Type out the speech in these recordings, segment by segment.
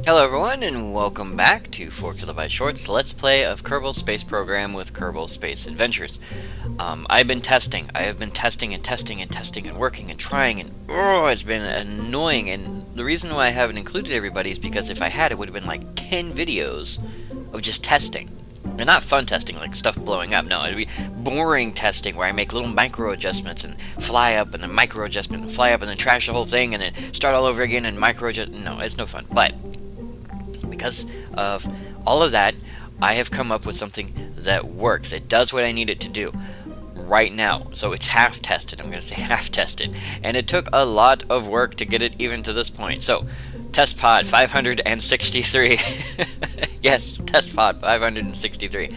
Hello everyone, and welcome back to 4KB Shorts, the Let's Play of Kerbal Space Program with Kerbal Space Adventures. I've been testing. I have been testing and testing and testing and working and trying, and it's been annoying. And the reason why I haven't included everybody is because if I had, it would have been like 10 videos of just testing. And not fun testing, like stuff blowing up. No, it'd be boring testing where I make little micro adjustments and fly up and then micro adjustment and fly up and then trash the whole thing and then start all over again and micro adjust. No, it's no fun. But because of all of that, I have come up with something that works. It does what I need it to do right now. So it's half tested. I'm going to say half tested. And it took a lot of work to get it even to this point. So test pod 563. Yes, test pod 563.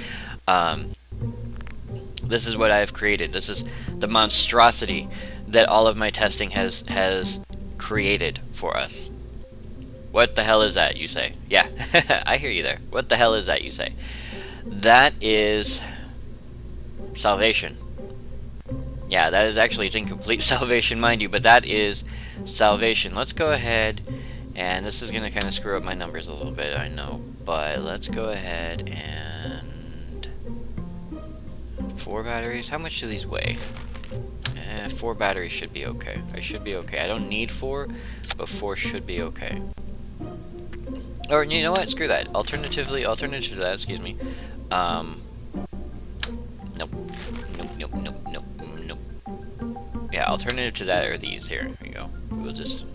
This is what I've created. This is the monstrosity that all of my testing has created for us. What the hell is that, you say? Yeah, I hear you there. What the hell is that, you say? That is salvation. Yeah, that is actually, it's incomplete salvation, mind you, but that is salvation. Let's go ahead, and this is going to kind of screw up my numbers a little bit, I know, but let's go ahead and 4 batteries. How much do these weigh? 4 batteries should be okay. I should be okay. I don't need 4, but 4 should be okay. Or, you know what? Screw that. Alternative to that, excuse me. Nope. Nope. Yeah, alternative to that are these here. Here you go. We'll just...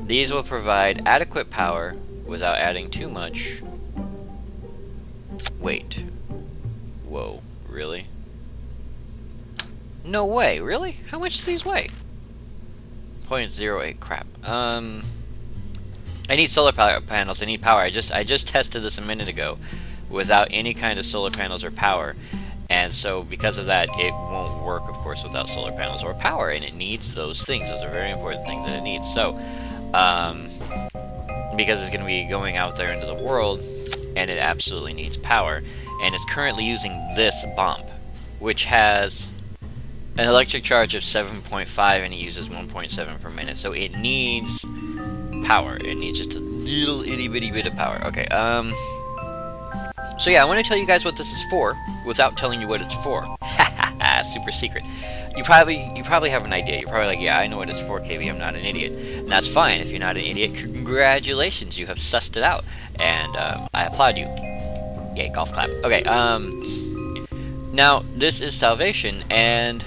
These will provide adequate power without adding too much weight. Whoa, really? No way, really? How much do these weigh? 0.08, crap. I need solar panels, I need power. I just tested this a minute ago without any kind of solar panels or power. And so because of that, it won't work, of course, without solar panels or power, and it needs those things. Those are very important things that it needs. So, because it's going to be going out there into the world, and it absolutely needs power, and it's currently using this bomb, which has an electric charge of 7.5, and it uses 1.7 per minute. So it needs power. It needs just a little itty bitty bit of power. Okay, so yeah, I want to tell you guys what this is for without telling you what it's for. Super secret. You probably have an idea. You're probably like, yeah, I know what it's for, KB. I'm not an idiot. And that's fine. If you're not an idiot, congratulations. You have sussed it out. And I applaud you. Yay, golf clap. Okay, now, this is salvation, and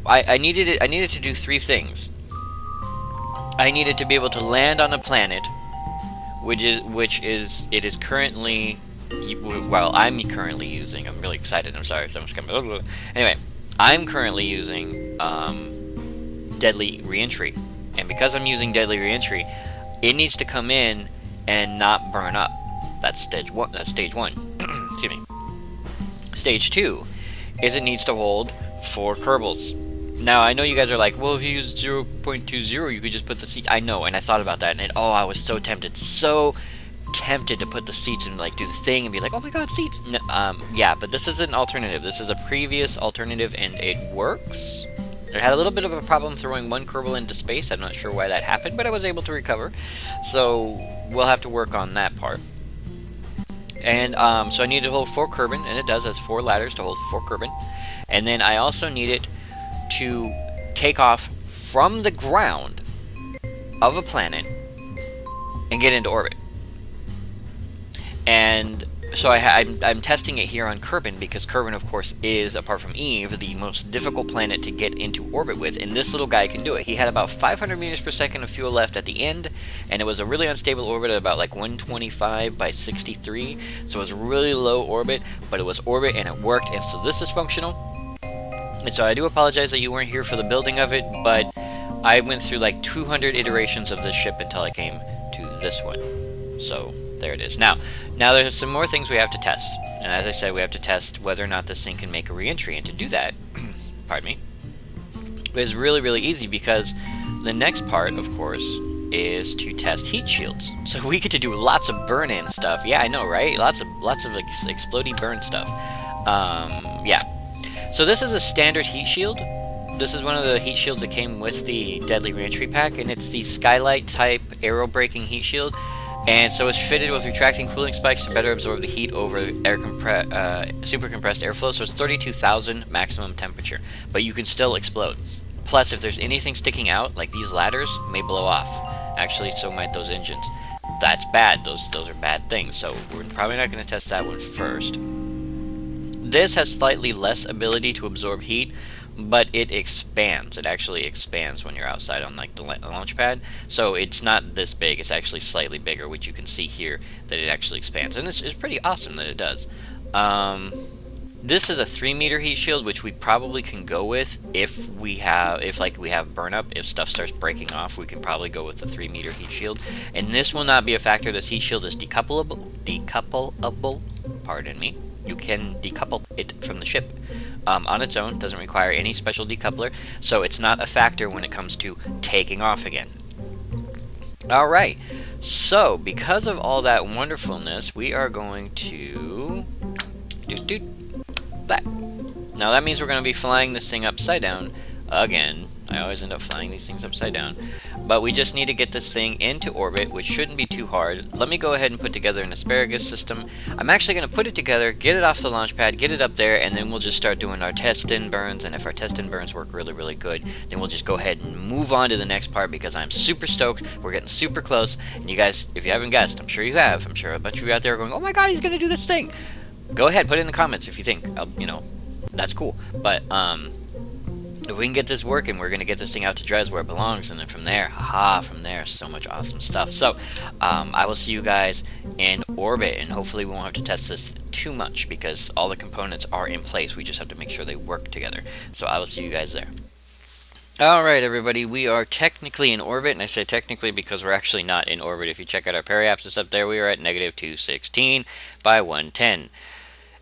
I needed to do 3 things. I needed to be able to land on a planet, which is currently, well, I'm currently using. I'm really excited. I'm sorry if someone's coming. Anyway, I'm currently using deadly reentry, and because I'm using deadly reentry, it needs to come in and not burn up. That's stage 1. That's stage 1. Excuse me. Stage 2 is it needs to hold 4 Kerbals. Now, I know you guys are like, well, if you use 0.20, you could just put the seat. I know, and I thought about that, and oh, I was so tempted to put the seats and like do the thing and be like, oh my god, seats. No, yeah, but this is an alternative. This is a previous alternative, and it works. I had a little bit of a problem throwing 1 Kerbal into space. I'm not sure why that happened, but I was able to recover. So we'll have to work on that part. And so I need to hold 4 Kerbin, and it does. Has 4 ladders to hold 4 Kerbin. And then I also need it to take off from the ground of a planet and get into orbit. And so I'm testing it here on Kerbin, because Kerbin, of course, is, apart from Eve, the most difficult planet to get into orbit with, and this little guy can do it. He had about 500 meters per second of fuel left at the end, and it was a really unstable orbit at about like 125 by 63, so it was really low orbit, but it was orbit and it worked, and so this is functional. And so I do apologize that you weren't here for the building of it, but I went through like 200 iterations of this ship until I came to this one. So there it is. Now there's some more things we have to test. And as I said, we have to test whether or not this thing can make a re-entry. And to do that, pardon me, is really, really easy, because the next part, of course, is to test heat shields. So we get to do lots of burn-in stuff. Yeah, I know, right? Lots of explodey burn stuff. Yeah. So this is a standard heat shield, This is one of the heat shields that came with the Deadly Reentry pack, and it's the Skylight type aero braking heat shield. And so it's fitted with retracting cooling spikes to better absorb the heat over super compressed airflow. So it's 32,000 maximum temperature, but you can still explode. Plus, if there's anything sticking out, like these ladders, may blow off. Actually, so might those engines. That's bad. Those are bad things. So we're probably not going to test that one first. This has slightly less ability to absorb heat, but it expands. It actually expands when you're outside on like the launch pad. So it's not this big. It's actually slightly bigger, which you can see here that it actually expands, and it's pretty awesome that it does. This is a 3-meter heat shield, which we probably can go with if we have burn up. If stuff starts breaking off, we can probably go with the 3-meter heat shield. And this will not be a factor. This heat shield is decoupleable. Pardon me. You can decouple it from the ship on its own. Doesn't require any special decoupler, so it's not a factor when it comes to taking off again. All right. So because of all that wonderfulness, we are going to do that. Now that means we're going to be flying this thing upside down again. I always end up flying these things upside down. But we just need to get this thing into orbit, which shouldn't be too hard. Let me go ahead and put together an asparagus system. I'm actually going to put it together, get it off the launch pad, get it up there, and then we'll just start doing our test and burns. And if our test and burns work really, really good, then we'll just go ahead and move on to the next part, because I'm super stoked. We're getting super close. And you guys, if you haven't guessed, I'm sure you have. I'm sure a bunch of you out there are going, oh my god, he's going to do this thing. Go ahead, put it in the comments if you think, that's cool. But, if we can get this working, we're going to get this thing out to Drez where it belongs, and then from there, from there, so much awesome stuff. So, I will see you guys in orbit, and hopefully we won't have to test this too much, because all the components are in place. We just have to make sure they work together. So I will see you guys there. Alright everybody, we are technically in orbit, and I say technically because we're actually not in orbit. If you check out our periapsis up there, we are at negative 216 by 110.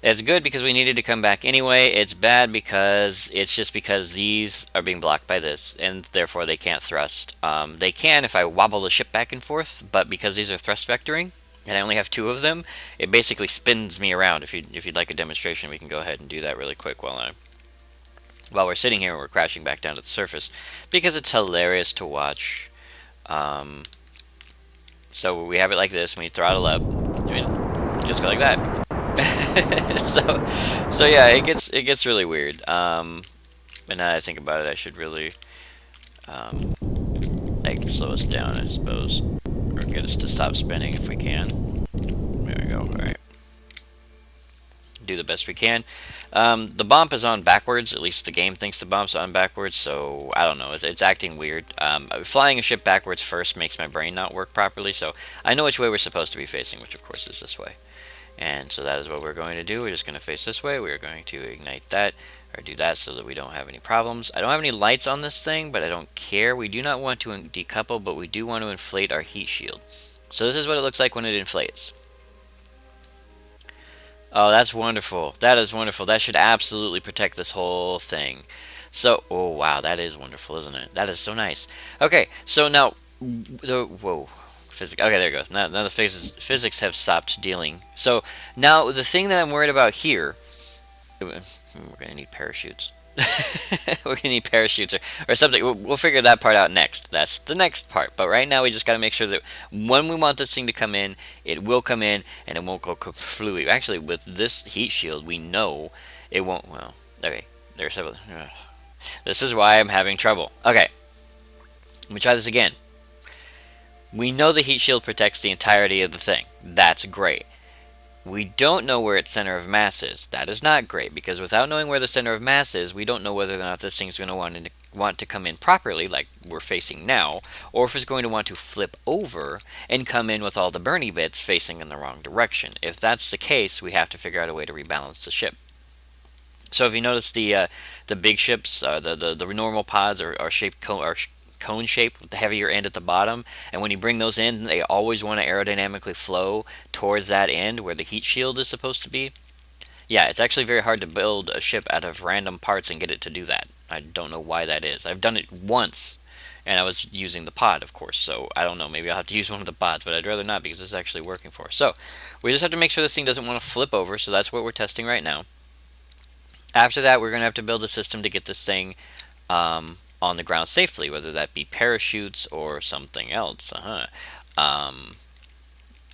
It's good because we needed to come back anyway. It's bad because it's just because these are being blocked by this, and therefore they can't thrust. They can if I wobble the ship back and forth, but because these are thrust vectoring, and I only have 2 of them, it basically spins me around. If you'd like a demonstration, we can go ahead and do that really quick while we're sitting here and we're crashing back down to the surface, because it's hilarious to watch. So we have it like this, and we throttle up. I mean, just go like that. so yeah, it gets really weird. And now that I think about it, I should really like slow us down, I suppose, or get us to stop spinning if we can. There we go. All right, do the best we can. The bump is on backwards. At least the game thinks the bump's on backwards. So I don't know. It's acting weird. Flying a ship backwards first makes my brain not work properly. So I know which way we're supposed to be facing, which of course is this way. And so that is what we're going to do. We're just going to face this way. We're going to ignite that, or do that, so that we don't have any problems. I don't have any lights on this thing, but I don't care. We do not want to decouple, but we do want to inflate our heat shield. So this is what it looks like when it inflates. Oh, that's wonderful. That is wonderful. That should absolutely protect this whole thing. So, oh wow, that is wonderful, isn't it? That is so nice. Okay, so now, whoa. Okay, there it goes. Now the physics have stopped dealing. So now the thing that I'm worried about here, we're gonna need parachutes. We're gonna need parachutes or something. We'll figure that part out next. That's the next part. But right now we just gotta make sure that when we want this thing to come in, it will come in, and it won't go fluid. Actually, with this heat shield, we know it won't. Well, okay. There's several. This is why I'm having trouble. Okay, let me try this again. We know the heat shield protects the entirety of the thing. That's great. We don't know where its center of mass is. That is not great, because without knowing where the center of mass is, we don't know whether or not this thing's going to want to come in properly, like we're facing now, or if it's going to want to flip over and come in with all the Bernie bits facing in the wrong direction. If that's the case, we have to figure out a way to rebalance the ship. So if you notice the big ships, the normal pods are shaped cone shape with the heavier end at the bottom, and when you bring those in, they always want to aerodynamically flow towards that end where the heat shield is supposed to be. Yeah, it's actually very hard to build a ship out of random parts and get it to do that. I don't know why that is. I've done it once, and I was using the pod, of course, so I don't know, maybe I'll have to use one of the pods, but I'd rather not, because it's actually working for us. So we just have to make sure this thing doesn't want to flip over, so that's what we're testing right now. After that, we're going to have to build a system to get this thing on the ground safely, whether that be parachutes or something else.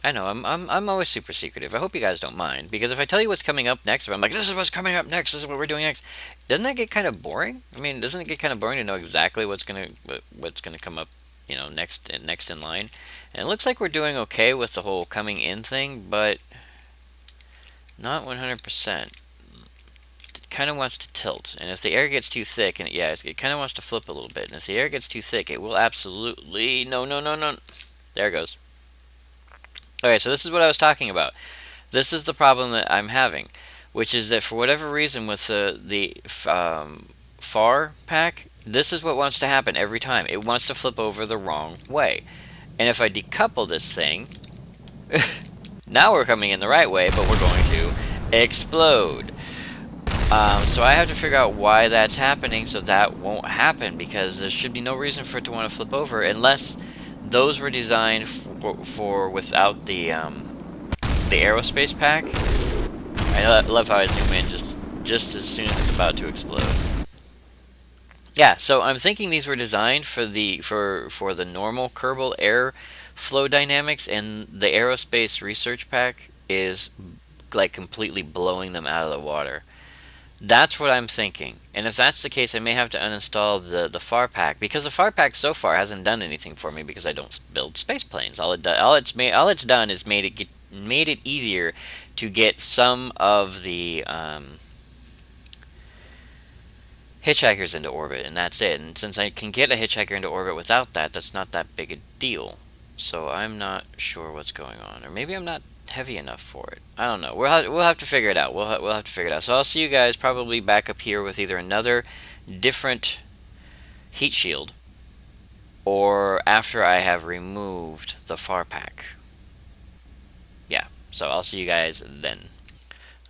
I know I'm always super secretive. I hope you guys don't mind, because if I tell you what's coming up next, if I'm like, this is what's coming up next, this is what we're doing next, doesn't that get kind of boring? I mean, doesn't it get kind of boring to know exactly what's gonna come up, next in line? And it looks like we're doing okay with the whole coming in thing, but not 100%. It kind of wants to tilt, and if the air gets too thick, and yeah, it kind of wants to flip a little bit, and if the air gets too thick, it will absolutely no. There it goes. Okay, so this is what I was talking about. This is the problem that I'm having, which is that for whatever reason with the far pack, this is what wants to happen every time. It wants to flip over the wrong way. And if I decouple this thing, now we're coming in the right way, but we're going to explode. So I have to figure out why that's happening so that won't happen, because there should be no reason for it to want to flip over unless those were designed for without the aerospace pack. I love how I zoom in just as soon as it's about to explode. Yeah, so I'm thinking these were designed for the normal Kerbal air flow dynamics, and the aerospace research pack is like completely blowing them out of the water. That's what I'm thinking, and if that's the case, I may have to uninstall the FAR pack, because the FAR pack so far hasn't done anything for me because I don't build space planes. All it's done is made it easier to get some of the hitchhikers into orbit, and that's it. And since I can get a hitchhiker into orbit without that, that's not that big a deal. So I'm not sure what's going on, or maybe I'm not heavy enough for it. I don't know. We'll have to figure it out. We'll have to figure it out. So I'll see you guys probably back up here with either another different heat shield, or after I have removed the FAR pack. Yeah. So I'll see you guys then.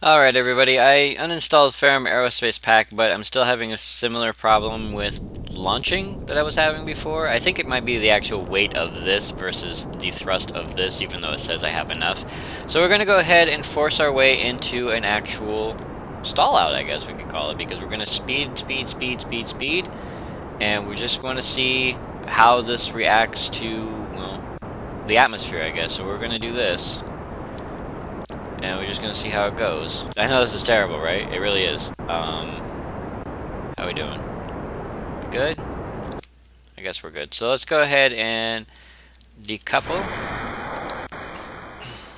Alright everybody, I uninstalled Ferrum Aerospace Pack, but I'm still having a similar problem with launching that I was having before. I think it might be the actual weight of this versus the thrust of this, even though it says I have enough. So we're going to go ahead and force our way into an actual stall out, I guess we could call it, because we're going to speed, and we're just going to see how this reacts to, well, the atmosphere, I guess. So we're going to do this. And we're just gonna see how it goes. I know this is terrible, right? It really is. How we doing? We good? I guess we're good. So let's go ahead and decouple.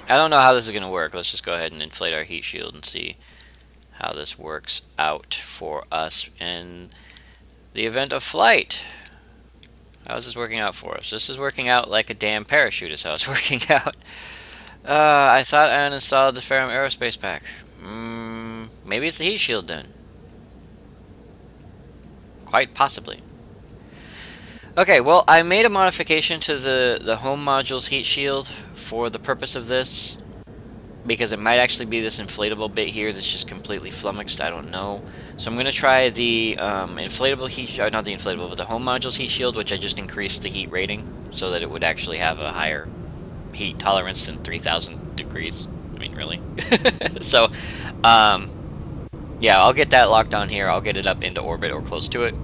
I don't know how this is gonna work. Let's just go ahead and inflate our heat shield and see how this works out for us in the event of flight. How is this working out for us? This is working out like a damn parachute is how it's working out. I thought I uninstalled the Ferrum Aerospace Pack. Maybe it's the heat shield then. Quite possibly. Okay, well, I made a modification to the home module's heat shield for the purpose of this, because it might actually be this inflatable bit here that's just completely flummoxed. I don't know. So I'm going to try the inflatable heat shield, not the inflatable, but the home module's heat shield, which I just increased the heat rating so that it would actually have a higher heat tolerance than 3,000 degrees. I mean, really. So, yeah, I'll get that locked on here. I'll get it up into orbit or close to it.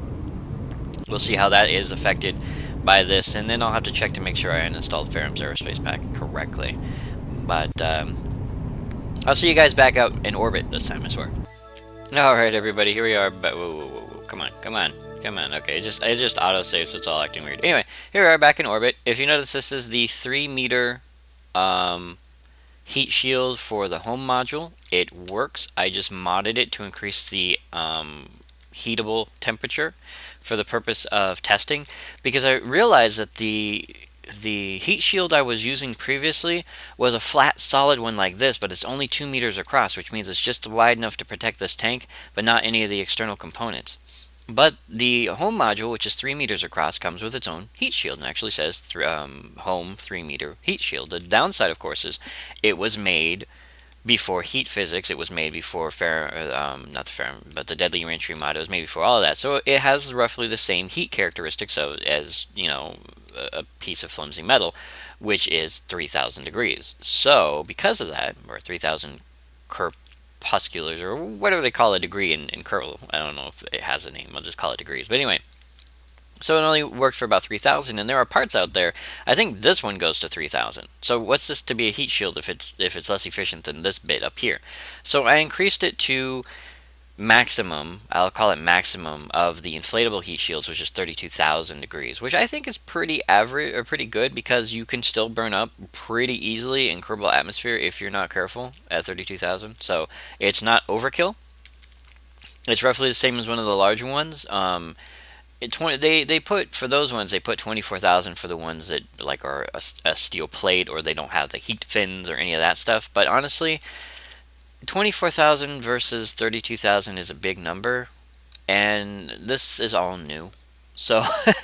We'll see how that is affected by this, and then I'll have to check to make sure I uninstalled Ferrum's Aerospace Pack correctly. But, I'll see you guys back out in orbit this time, I swear. Alright, everybody, here we are. But whoa. Come on. Okay, it just autosaves, so it's all acting weird. Anyway, here we are back in orbit. If you notice, this is the 3-meter heat shield for the home module. It works. I just modded it to increase the heatable temperature for the purpose of testing, because I realized that the heat shield I was using previously was a flat solid one like this, but it's only 2 meters across, which means it's just wide enough to protect this tank, but not any of the external components. But the home module, which is 3 meters across, comes with its own heat shield, and actually says home 3-meter heat shield. The downside, of course, is it was made before heat physics. It was made before not the Ferrum, but the deadly reentry mod. It was made before all of that, so it has roughly the same heat characteristics as, you know, a piece of flimsy metal, which is 3,000 degrees. So because of that, or 3,000 corpusculars, or whatever they call a degree in Kerbal. I don't know if it has a name. I'll just call it degrees. But anyway, so it only worked for about 3,000, and there are parts out there. I think this one goes to 3,000. So what's this to be a heat shield if it's less efficient than this bit up here? So I increased it to maximum, I'll call it maximum, of the inflatable heat shields, which is 32,000 degrees, which I think is pretty average, or pretty good, because you can still burn up pretty easily in Kerbal atmosphere if you're not careful at 32,000. So it's not overkill. It's roughly the same as one of the larger ones. They put, for those ones, they put 24,000 for the ones that like are a steel plate, or they don't have the heat fins or any of that stuff. But honestly, 24,000 versus 32,000 is a big number, and this is all new. So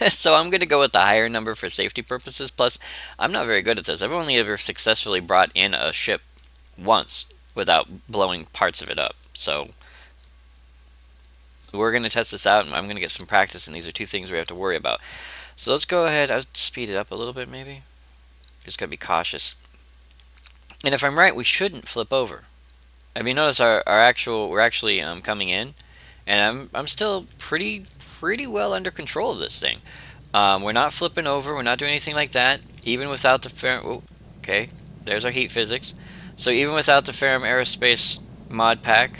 so I'm going to go with the higher number for safety purposes. Plus, I'm not very good at this. I've only ever successfully brought in a ship once without blowing parts of it up. So we're going to test this out, and I'm going to get some practice, and these are two things we have to worry about. So let's go ahead. I'll speed it up a little bit, maybe. Just got to be cautious. And if I'm right, we shouldn't flip over. I mean, notice we're actually coming in, and I'm still pretty well under control of this thing. We're not flipping over. We're not doing anything like that, even without the oh, okay, there's our heat physics. So even without the Ferrum Aerospace mod pack,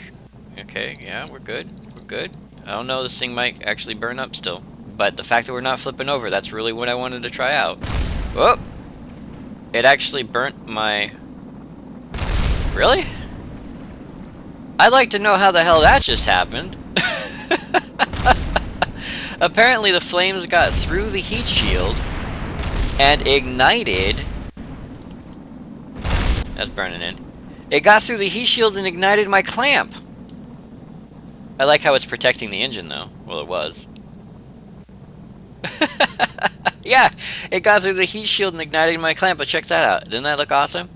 okay, yeah, we're good. We're good. I don't know, this thing might actually burn up still, but the fact that we're not flipping over, that's really what I wanted to try out. Whoop! It actually burnt my... Really? I'd like to know how the hell that just happened. Apparently the flames got through the heat shield and ignited... That's burning in. It got through the heat shield and ignited my clamp. I like how it's protecting the engine, though. Well, it was. Yeah, it got through the heat shield and ignited my clamp, but check that out. Didn't that look awesome?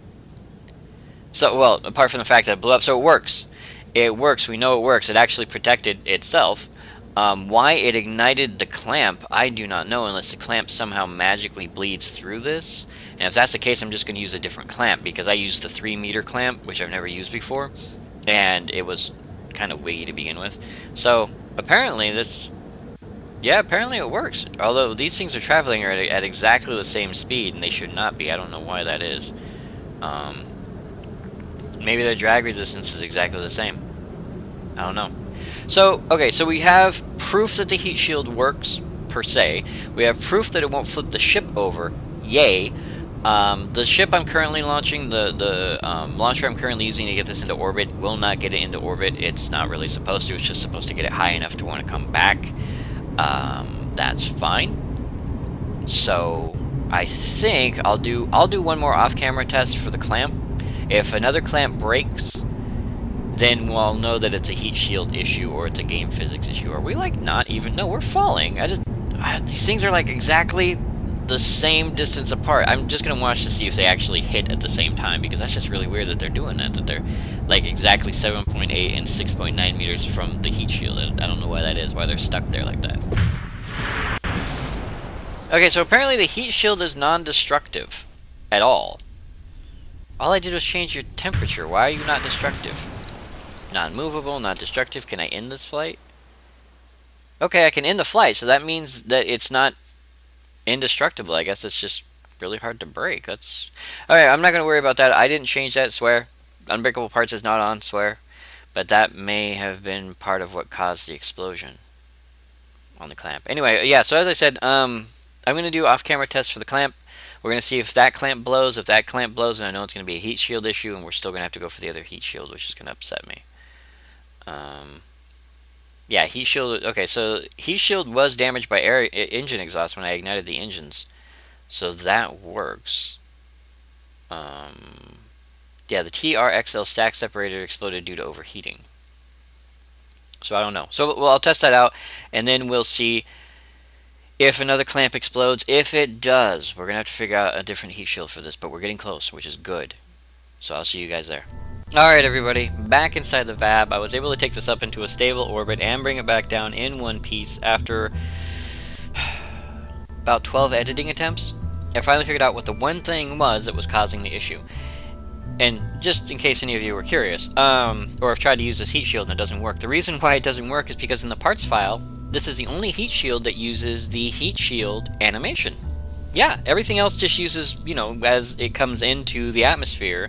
So, well, apart from the fact that it blew up, so it works. It works. We know it works. It actually protected itself. Why it ignited the clamp, I do not know, unless the clamp somehow magically bleeds through this. And if that's the case, I'm just going to use a different clamp, because I used the 3-meter clamp, which I've never used before, and it was kind of wiggy to begin with. So apparently apparently it works. Although these things are traveling at exactly the same speed, and they should not be. I don't know why that is. Maybe their drag resistance is exactly the same. I don't know. So, okay, so we have proof that the heat shield works, per se. We have proof that it won't flip the ship over. Yay. The ship I'm currently launching, the launcher I'm currently using to get this into orbit, will not get it into orbit. It's not really supposed to. It's just supposed to get it high enough to want to come back. That's fine. So I think I'll do one more off-camera test for the clamp. If another clamp breaks, then we'll know that it's a heat shield issue or it's a game physics issue. Are we like not even? No, we're falling. These things are like exactly the same distance apart. I'm just gonna watch to see if they actually hit at the same time, because that's just really weird that they're doing that. That they're like exactly 7.8 and 6.9 meters from the heat shield. I don't know why that is. Why they're stuck there like that. Okay, so apparently the heat shield is non-destructive at all. All I did was change your temperature. Why are you not destructive? Non-movable, not destructive. Can I end this flight? Okay, I can end the flight, so that means that it's not indestructible. I guess it's just really hard to break. That's... Alright, I'm not going to worry about that. I didn't change that, swear. Unbreakable parts is not on, swear. But that may have been part of what caused the explosion on the clamp. Anyway, yeah, so as I said, I'm going to do off-camera tests for the clamp. We're going to see if that clamp blows. If that clamp blows, then I know it's going to be a heat shield issue, and we're still going to have to go for the other heat shield, which is going to upset me. Yeah, heat shield. Okay, so heat shield was damaged by engine exhaust when I ignited the engines, so that works. Yeah, the TRXL stack separator exploded due to overheating. So I don't know. So well, I'll test that out, and then we'll see if another clamp explodes. If it does, we're going to have to figure out a different heat shield for this, but we're getting close, which is good. So I'll see you guys there. Alright everybody, back inside the VAB. I was able to take this up into a stable orbit and bring it back down in one piece after about 12 editing attempts. I finally figured out what the one thing was that was causing the issue. And just in case any of you were curious, or have tried to use this heat shield and it doesn't work, the reason why it doesn't work is because in the parts file, this is the only heat shield that uses the heat shield animation. Yeah, everything else just uses, you know, as it comes into the atmosphere,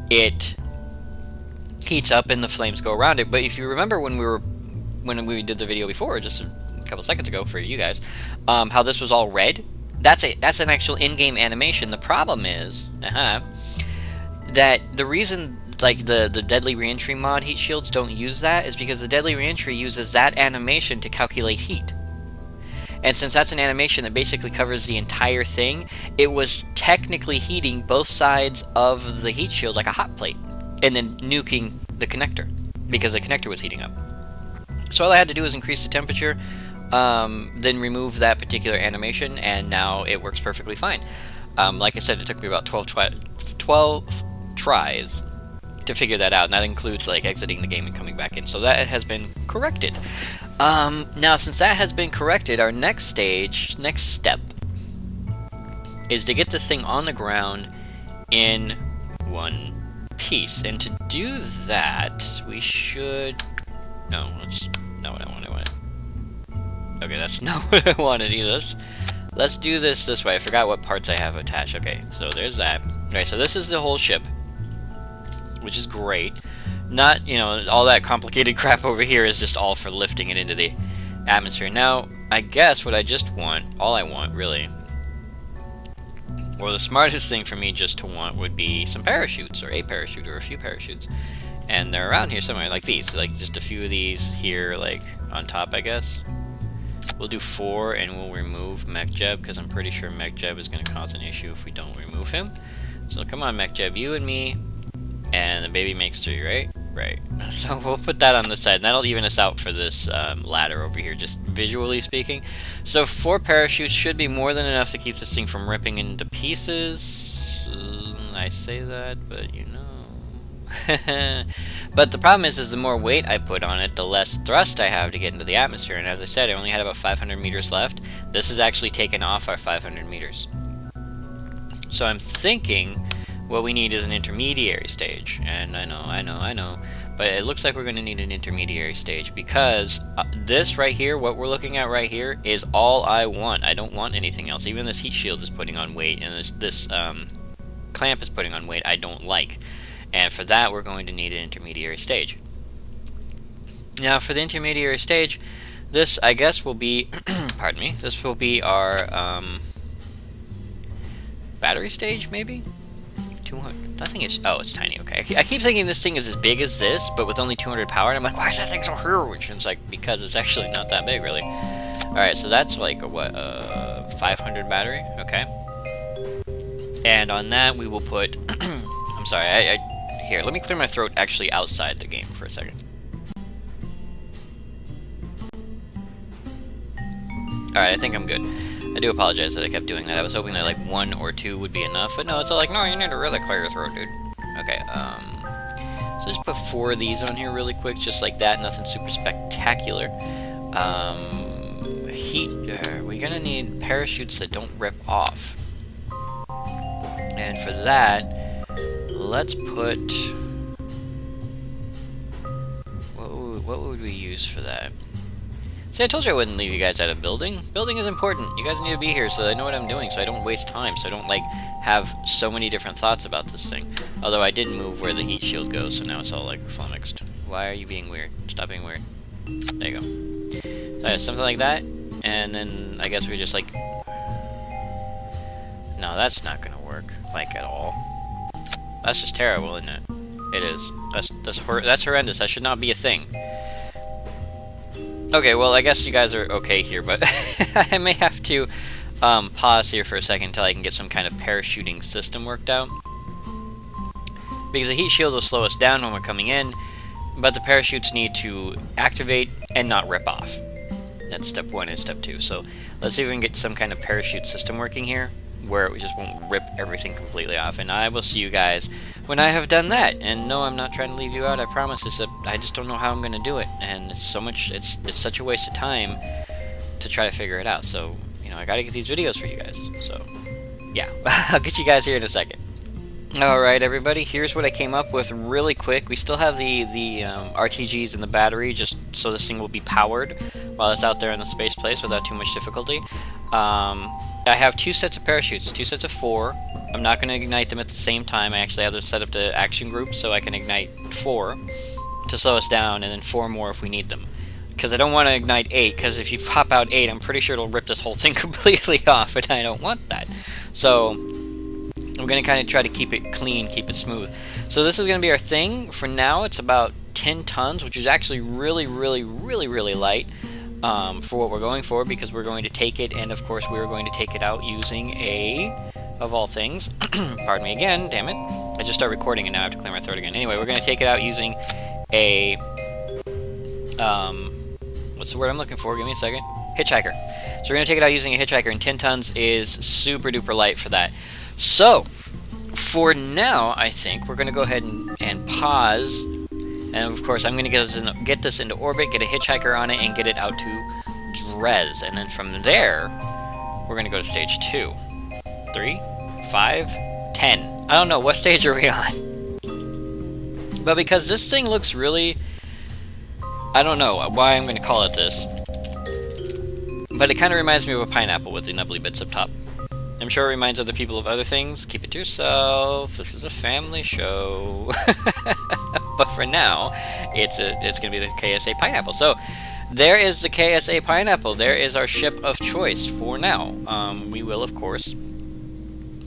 it heats up and the flames go around it. But if you remember when we did the video before, just a couple seconds ago for you guys, how this was all red, that's an actual in-game animation. The problem is, that the reason like the deadly reentry mod heat shields don't use that is because the deadly reentry uses that animation to calculate heat. And since that's an animation that basically covers the entire thing, it was technically heating both sides of the heat shield like a hot plate, and then nuking the connector, because the connector was heating up. So all I had to do was increase the temperature, then remove that particular animation, and now it works perfectly fine. Like I said, it took me about 12 tries to figure that out, and that includes like exiting the game and coming back in. So that has been corrected. Now, since that has been corrected, our next step, is to get this thing on the ground in one piece. And to do that, we should... No, that's not what I wanted. Okay, that's not what I wanted either. Let's do this way. I forgot what parts I have attached. Okay, so there's that. Okay, so this is the whole ship, which is great. Not, you know, all that complicated crap over here is just all for lifting it into the atmosphere. Now, I guess what I just want, all I want, really, or the smartest thing for me just to want would be some parachutes, or a parachute, or a few parachutes. And they're around here somewhere, like these, like just a few of these here, like on top, I guess. We'll do 4, and we'll remove MechJeb, because I'm pretty sure MechJeb is going to cause an issue if we don't remove him. So come on, MechJeb, you and me, and the baby makes 3, right? Right. So we'll put that on the side, and that'll even us out for this ladder over here, just visually speaking. So 4 parachutes should be more than enough to keep this thing from ripping into pieces. I say that, but you know. But the problem is the more weight I put on it, the less thrust I have to get into the atmosphere. And as I said, I only had about 500 meters left. This is actually taken off our 500 meters. So I'm thinking what we need is an intermediary stage. And I know. But it looks like we're going to need an intermediary stage, because this right here, what we're looking at right here, is all I want. I don't want anything else. Even this heat shield is putting on weight, and this clamp is putting on weight I don't like. And for that, we're going to need an intermediary stage. Now, for the intermediary stage, this, I guess, will be, pardon me, this will be our battery stage, maybe? 200, I think it's, oh, it's tiny, okay. I keep thinking this thing is as big as this, but with only 200 power, and I'm like, why is that thing so huge? And it's like, because it's actually not that big, really. Alright, so that's like a, what, 500 battery, okay. And on that, we will put, I'm sorry, here, let me clear my throat actually outside the game for a second. Alright, I think I'm good. I do apologize that I kept doing that. I was hoping that like 1 or 2 would be enough, but no, it's all like, no, you need to really clear your throat, dude. Okay, so just put 4 of these on here really quick, just like that, nothing super spectacular. Heat, we're gonna need parachutes that don't rip off. And for that, let's put, what would we use for that? See, I told you I wouldn't leave you guys at a building. Building is important. You guys need to be here so I know what I'm doing, so I don't waste time, so I don't, like, have so many different thoughts about this thing. Although I did move where the heat shield goes, so now it's all, like, flummoxed. Why are you being weird? Stop being weird. There you go. So, yeah, something like that, and then I guess we just, like... No, that's not gonna work, like, at all. That's just terrible, isn't it? It is. That's horrendous. That should not be a thing. Okay, well, I guess you guys are okay here, but I may have to pause here for a second until I can get some kind of parachuting system worked out. Because the heat shield will slow us down when we're coming in, but the parachutes need to activate and not rip off. That's step 1 and step 2. So let's see if we can get some kind of parachute system working here, where it just won't rip everything completely off. And I will see you guys when I have done that. And no, I'm not trying to leave you out, I promise. It's I just don't know how I'm going to do it. And it's so much, it's such a waste of time to try to figure it out. So, you know, I got to get these videos for you guys. So, yeah, I'll get you guys here in a second. Alright everybody, here's what I came up with really quick. We still have the RTGs in the battery, just so this thing will be powered while it's out there in the space place without too much difficulty. I have 2 sets of parachutes, 2 sets of 4. I'm not going to ignite them at the same time. I actually have them set up to action groups so I can ignite 4 to slow us down, and then 4 more if we need them. Because I don't want to ignite 8, because if you pop out 8, I'm pretty sure it'll rip this whole thing completely off, and I don't want that. So I'm going to kind of try to keep it clean, keep it smooth. So this is going to be our thing. For now, it's about 10 tons, which is actually really light for what we're going for, because we're going to take it, and of course we're going to take it out using a, of all things, pardon me again, damn it. I just started recording and now I have to clear my throat again. Anyway, we're going to take it out using a, what's the word I'm looking for? Give me a second. Hitchhiker. So we're going to take it out using a hitchhiker, and 10 tons is super duper light for that. So, for now, I think we're going to go ahead and pause, and of course I'm going to get this into orbit, get a hitchhiker on it, and get it out to Drez, and then from there, we're going to go to stage 2. 3, 5, 10. I don't know, what stage are we on? But because this thing looks really, I don't know why I'm going to call it this, but it kind of reminds me of a pineapple with the nubbly bits up top. I'm sure it reminds other people of other things. Keep it to yourself. This is a family show. But for now, it's going to be the KSA pineapple. So there is the KSA pineapple. There is our ship of choice for now. We will, of course.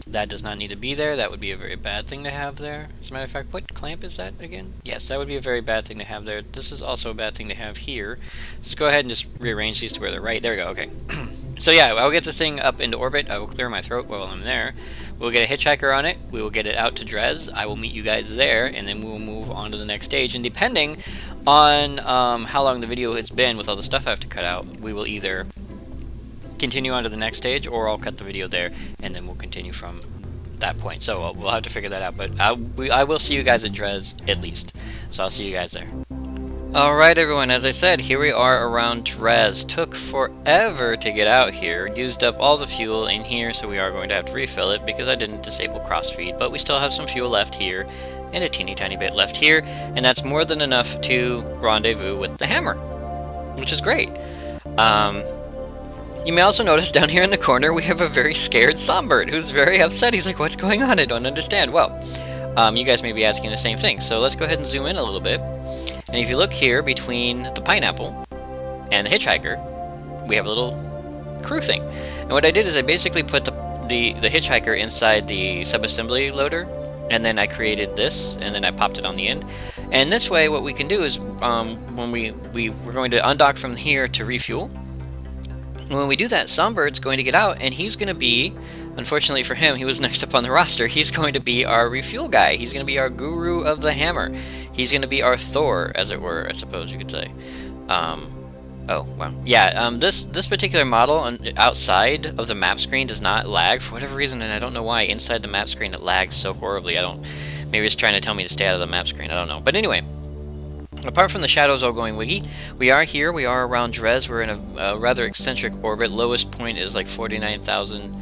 That does not need to be there. That would be a very bad thing to have there. As a matter of fact, what clamp is that again? Yes, that would be a very bad thing to have there. This is also a bad thing to have here. Let's go ahead and just rearrange these to where they're right. There we go, okay. So yeah, I'll get this thing up into orbit. I will clear my throat while I'm there. We'll get a hitchhiker on it. We will get it out to Drez. I will meet you guys there, and then we will move on to the next stage. And depending on how long the video has been with all the stuff I have to cut out, we will either continue on to the next stage, or I'll cut the video there, and then we'll continue from that point. So we'll have to figure that out, but I will see you guys at Drez, at least. So I'll see you guys there. Alright everyone, as I said, here we are around Drez. Took forever to get out here. Used up all the fuel in here, so we are going to have to refill it because I didn't disable crossfeed, but we still have some fuel left here, and a teeny tiny bit left here, and that's more than enough to rendezvous with the hammer, which is great. You may also notice down here in the corner we have a very scared Songbird who's very upset. He's like, what's going on? I don't understand. Well, you guys may be asking the same thing, so let's go ahead and zoom in a little bit. And if you look here between the pineapple and the hitchhiker, we have a little crew thing. And what I did is I basically put the hitchhiker inside the subassembly loader, and then I created this, and then I popped it on the end. And this way what we can do is when we're going to undock from here to refuel. When we do that, Songbbird's going to get out, and he's going to be, unfortunately for him, he was next up on the roster, he's going to be our refuel guy. He's going to be our guru of the hammer. He's going to be our Thor, as it were, I suppose you could say. Oh, well, yeah, this particular model outside of the map screen does not lag for whatever reason, and I don't know why. Inside the map screen it lags so horribly. Maybe it's trying to tell me to stay out of the map screen, I don't know. But anyway, apart from the shadows all going wiggy, we are here, we are around Drez. We're in a rather eccentric orbit. Lowest point is like 49,000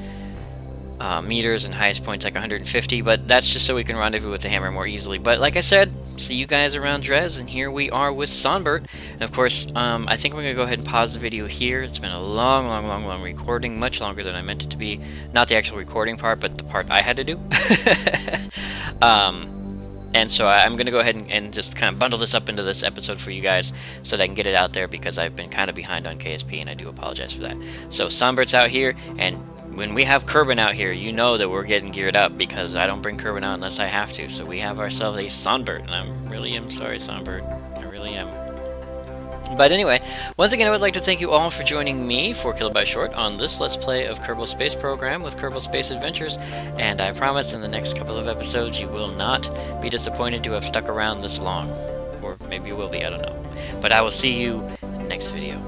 meters, and highest point's like 150, but that's just so we can rendezvous with the hammer more easily. But like I said, see you guys around Drez, and here we are with Songbird. And of course, I think we're going to go ahead and pause the video here. It's been a long recording, much longer than I meant it to be. Not the actual recording part, but the part I had to do. And so I'm going to go ahead and just kind of bundle this up into this episode for you guys so that I can get it out there, because I've been kind of behind on KSP, and I do apologize for that. So Songbbird's out here, and when we have Kerbal out here, you know that we're getting geared up, because I don't bring Kerbal out unless I have to. So we have ourselves a Songbird, and I really am sorry, Songbird. I really am. But anyway, once again, I would like to thank you all for joining me for Killed by Short on this Let's Play of Kerbal Space Program with Kerbal Space Adventures, and I promise in the next couple of episodes you will not be disappointed to have stuck around this long. Or maybe you will be, I don't know. But I will see you in the next video.